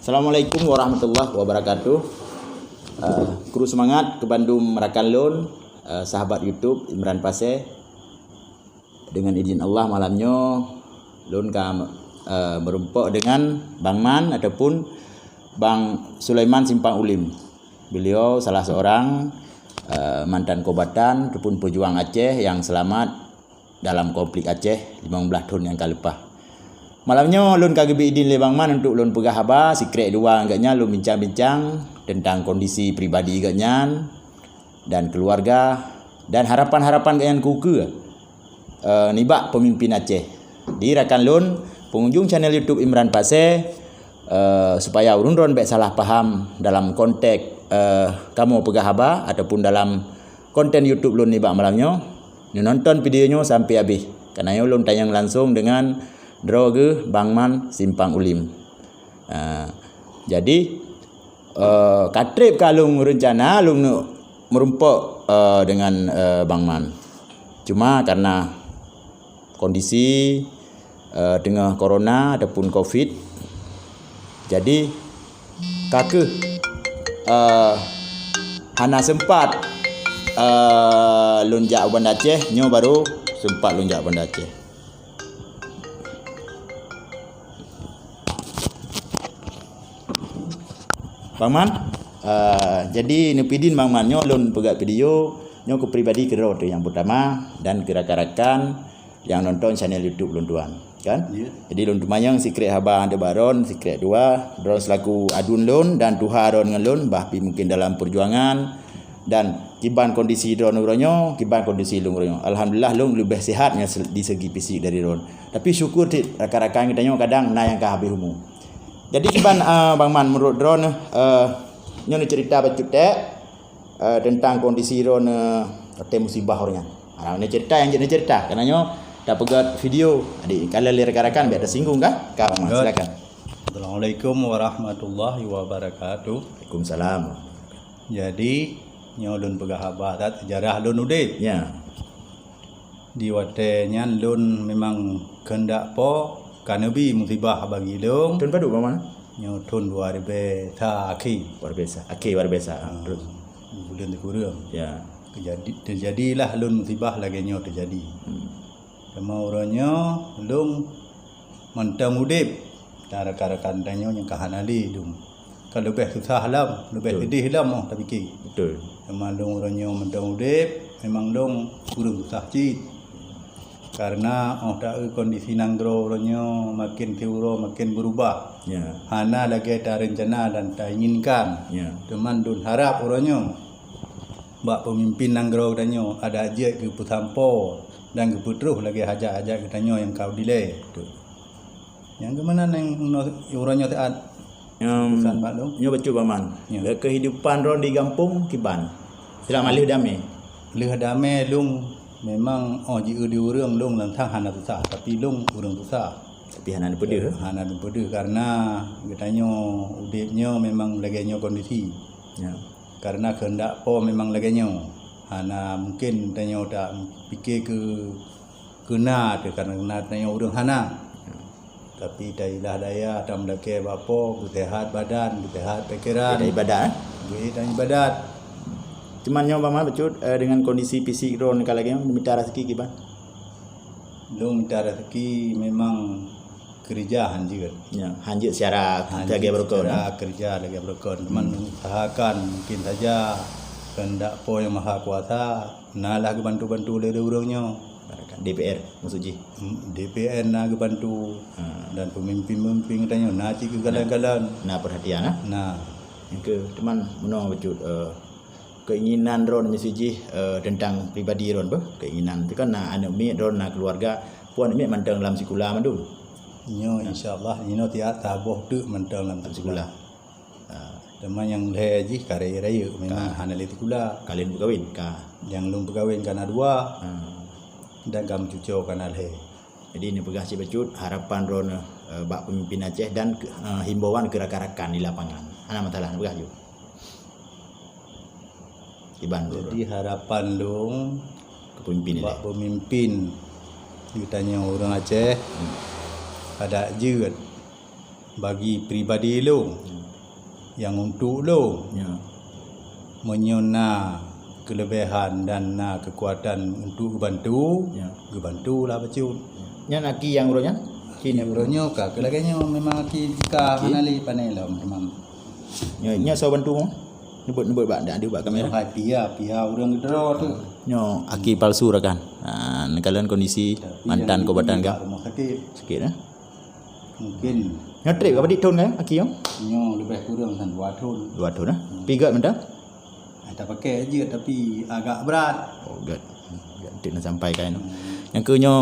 Assalamualaikum warahmatullahi wabarakatuh. Kru semangat ke Bandung Merakan Lun, sahabat YouTube Imran Pasir. Dengan izin Allah malamnya Lun merumpuk dengan Bang Man ataupun Bang Sulaiman Simpang Ulim. Beliau salah seorang mantan kombatan ataupun pejuang Aceh yang selamat dalam konflik Aceh 15 tahun yang lepas. Malamnya Lun kagak izin le Bang Man untuk Lun pegah khabar secret dua agaknya Lun bincang-bincang tentang kondisi pribadi agaknya dan keluarga dan harapan-harapan agaknya kuku nibak pemimpin Aceh. Di rakan Lun pengunjung channel YouTube Imran Pasir supaya urun-urun baik salah paham dalam konteks kamu pegah khabar ataupun dalam konten YouTube Lun nibak malamnya. Nonton videonya sampai habis. Karena Lun tayang langsung dengan Droge Bang Man Simpang Ulim. Jadi katrip kalau rencana lu merumpuk dengan Bang Man. Cuma karena kondisi tengah corona ataupun covid, jadi kakek hana sempat lunjak Banda Aceh, nyo baru sempat lunjak Banda Aceh. Bang Man, jadi nepidin Bang Man nyo Lun pegat video nyo ke pribadi kira tu yang pertama dan ke rakan-rakan yang nonton channel YouTube Lun tuan, kan? Yeah. Jadi Lun tumayang secret habar anda baron, secret dua, dron selaku adun Lun dan Tuhan ron dengan Lun bahpi mungkin dalam perjuangan dan kiban kondisi dron uronyo, kiban kondisi Lun uronyo. Alhamdulillah Lun lebih sihatnya di segi fisik dari Lun. Tapi syukur rakan-rakan kita nyo kadang na yang ka habis umur. Jadi kiban Bang Man menurut drone nyo cerita bacuk tentang kondisi drone musibah orangnya. Ini cerita yang jadi cerita karena nyo dah pegat video. Adik kalau rekan-rekan biar tersinggung kah? Kak Bang Man, silakan. Assalamualaikum warahmatullahi wabarakatuh. Waalaikumsalam. Jadi nyo Lun pegat khabar sejarah Lun udip. Ya. Di watenya Lun memang kendak po kanabi musibah bagi Lun. Tun padu Bang Man? Nyo tun 2000 aki. Luar biasa. Luar biasa. Terus Bulan kurang. ya. Terjadilah Lun musibah lagi nyo terjadi. Sama orangnya Lun mentang udip dan rekan-rekan danyo yang kahanali Lun. Kalau lebih susah lam, lebih sedih lam oh tak fikir. Betul. Sama Lun orangnya mentang udip memang Lun kurang susah cit. Karena tak kondisi nanggro orangnya makin tiuro makin berubah. Ya. Hana lagi ada rencana dan tak inginkan. Ya. Teman Dun harap orangnya bak pemimpin nanggro danyo ada aja ke putampo dan ke putruh lagi hajat-hajat danyo yang kau delay. Yang kemana yang orangnya taat? Nyo bacu Bang Man. Ya. Kehidupan ron di kampung kiban. Sila malih damai. Leh damai Lung memang jika diurang Lung lantang hana susah tapi Lung urang susah. Tapi hana pedih. Hana pedih karena katanya udipnya memang laginya kondisi. Ya. Karena kehendak po memang laginya. Hana mungkin tanya tak fikir ke kena karena tanya urang hana. Tapi dailah daya tam lagi bapo bersehat badan, bersehat pikiran. Ada ibadat. Dan ibadat. Cuman nyo Bang Man becut dengan kondisi fisik ron kalau lagi minta rezeki kiban. Lung minta rezeki memang kerja hanjir. Ya, hanjir secara lagi berkon. Secara kerja lagi berkon. Cuman usahakan mungkin saja kehendak po yang maha kuasa nalah bantu-bantu le urangnya. DPR maksudnya. DPR nak bantu dan pemimpin-pemimpin katanya nak cik galan-galan. Nah perhatian ah. Nah, yang ke teman menong becut keinginan ron mesti tentang pribadi ron keinginan itu kan anak mi ron nak keluarga puan mi mantang dalam sekolah mandu. Nyo insyaallah nyo tiap taboh tu mantang dalam sekolah. Teman yang leji karya memang hana le sekolah. Kalian berkahwin ka Yang Lung berkahwin kana dua. Dan kamu cucu kanal he. Jadi ini pegah si becut harapan ron bak pemimpin Aceh dan himbauan ke rakan-rakan di lapangan. Ana masalah pegah juga. Iban Jadi harapan Lung kepemimpinan bak pemimpin ditanya orang Aceh ada juga bagi pribadi Lung yang untuk lo Ya. menyona kelebihan dan kekuatan untuk bantu, Ya. bantulah bacun. Nya naki yang uronya? Kini uronyo ka kelaganya memang kita anali panela memang. Nya so bantu mo. Nebut bak dak ada bak kamera. Pia urang gedro tu. Nyo aki palsu rakan. Kalian kondisi mantan Kabupaten Gam Rumah sakit sikit mungkin Nyo trip apa dik ton kan aki yo? nyo lebih kurang dan 2 tahun. 2 tahun Pigat mentah? Tak pakai aja tapi agak berat. Oh god. Tidak nak sampai kan. Yang kenyo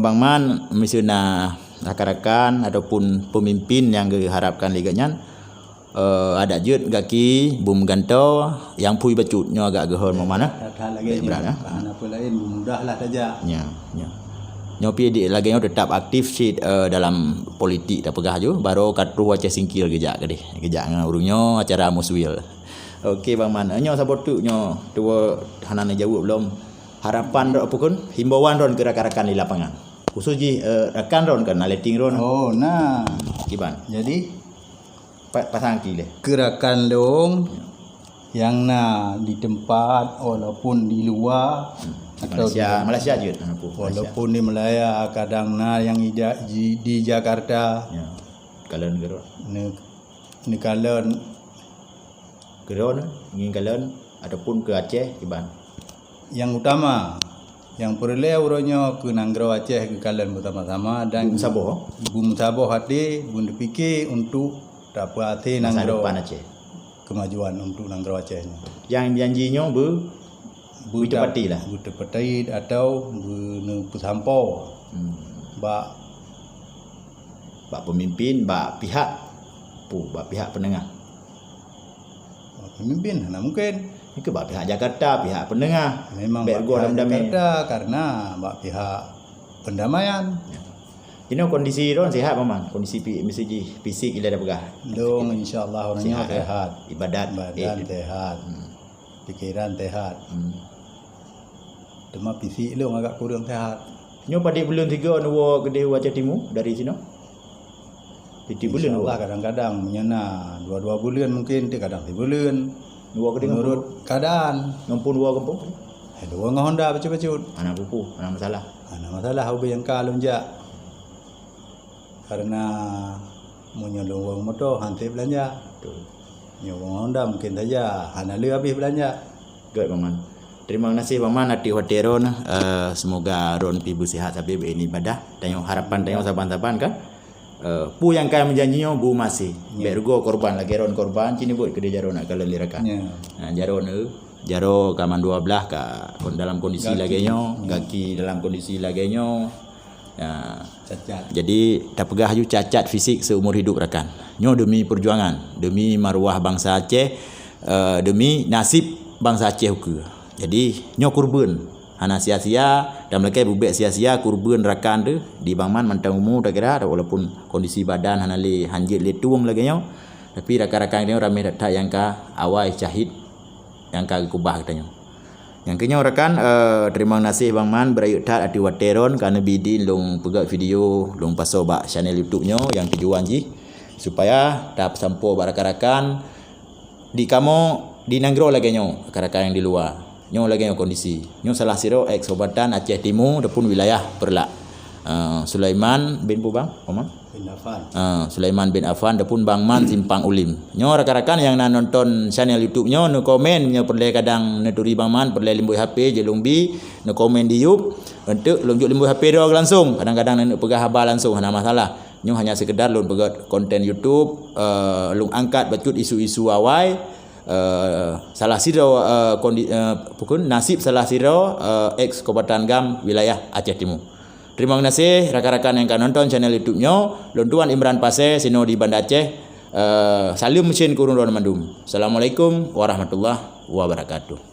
Bang Man misalnya rakan-rakan ataupun pemimpin yang diharapkan liganya ada jut gaki bum ganto yang pui bacut nyo agak gehon mau mana? Tak lagi berat bahan apa lain mudahlah saja. Ya. Nyo pi dik lagi nyo tetap aktif sit dalam politik tak pegah ju baru katru aca singkir gejak ke deh. Gejak dengan urungnyo acara muswil. Okey Bang Man. Nyo support tu nyo tua hanan jawab belum. Harapan apa pun himbauan ron ke rakan-rakan di lapangan. Khusus ji rakan ron kan letting ron. Oh, nah. Kiban. Jadi Pasang kile. gerakan dong yang di tempat walaupun di luar atau Malaysia je walaupun di Malaya kadang yang di Jakarta ya. Kalian geron. ni kalian Geron ingin kalian ataupun ke Aceh kiban. yang utama yang perlu urunyo ke Nanggro Aceh ke kalian bersama-sama dan Saboh bum saboh hati bum dipikir untuk dapat hati masa Nanggro depan Aceh. kemajuan untuk Nanggro Aceh ni. Yang janjinya bertepati lah. Bertepati atau bersampo bak Pemimpin, pihak pihak penengah. Pemimpin mana mungkin Ini ke pihak Jakarta, pihak penengah. memang Bergo pihak dalam damai. Jakarta karena pihak pendamaian. Ini kondisi ron sihat paman. Kondisi fisik ila dah pegah. Dong insyaallah orangnya Sihat, ya? sehat. Ibadat Badan sehat. Pikiran sehat. Cuma fisik lu agak kurang sehat. Nyo pada bulan 3 nuwa gede Aceh Timur dari sini. Di bulan Allah kadang-kadang menyena 2 bulan mungkin, kadang 3 bulan. nuwa gede Menurut keadaan. ngampun dua kampung. Dua ngah Honda bacut-bacut. Anak pupu, anak masalah. Ada masalah hobi yang kalunjak. Karena mau nyolong uang motor hantar belanja. Betul. Nyolong Honda mungkin saja hana le habis belanja. Good paman. Terima kasih paman hati hoteron. Semoga ron pi bersihat sampai ini ibadah. Tengok harapan tengok saban-saban kan. Pu yang kaya menjanjinya bu masih. Bergo korban lagi ron korban cini buat kedai jaro nak kalau lirakan. Jaro jaro kaman 12 ka dalam kondisi lagenya, kaki dalam kondisi lagenya. Cacat. Jadi tak pegah ju cacat fisik seumur hidup rakan. Nyo demi perjuangan, demi maruah bangsa Aceh, demi nasib bangsa Aceh ke. Jadi nyo kurban. Hana sia-sia dan mereka bubek sia-sia kurban rakan tu di Bangman mantang umur tak kira walaupun kondisi badan hana le hanjit le tuang lagi nyo. Tapi rakan-rakan dia ramai datang yang ka awai syahid yang ka kubah katanya. Yang kenya rakan terima kasih Bang Man berayut tat ati wateron kerana bidin long pegat video long paso bak channel YouTube nyo yang tujuan ji supaya dapat sampo bak rakan-rakan di kamu di Nanggro lagi nyo rakan-rakan yang di luar nyo lagi nyo kondisi nyo salah siro ex Kabupaten Aceh Timur ataupun wilayah Perlak Sulaiman bin Pubang Omang Bin Affan. Sulaiman bin Affan ataupun Bang Man Simpang Ulim. Nyo rakan-rakan yang nak nonton channel YouTube nyo no komen nyo perle kadang neturi Bang Man perle limbui HP je lumbi no komen di YouTube untuk lonjuk limbui HP dia langsung. Kadang-kadang nak pegah habar langsung hana masalah. Nyo hanya sekedar lon pegat konten YouTube long angkat bacut isu-isu awai salah siro pukun nasib salah siro ex Kabupaten Gam wilayah Aceh Timur. Terima kasih rakan-rakan yang akan nonton channel YouTube-nya. Lontuan Imran Pasir sino di Banda Aceh. Salim mesin kurun ron mandum. Assalamualaikum warahmatullahi wabarakatuh.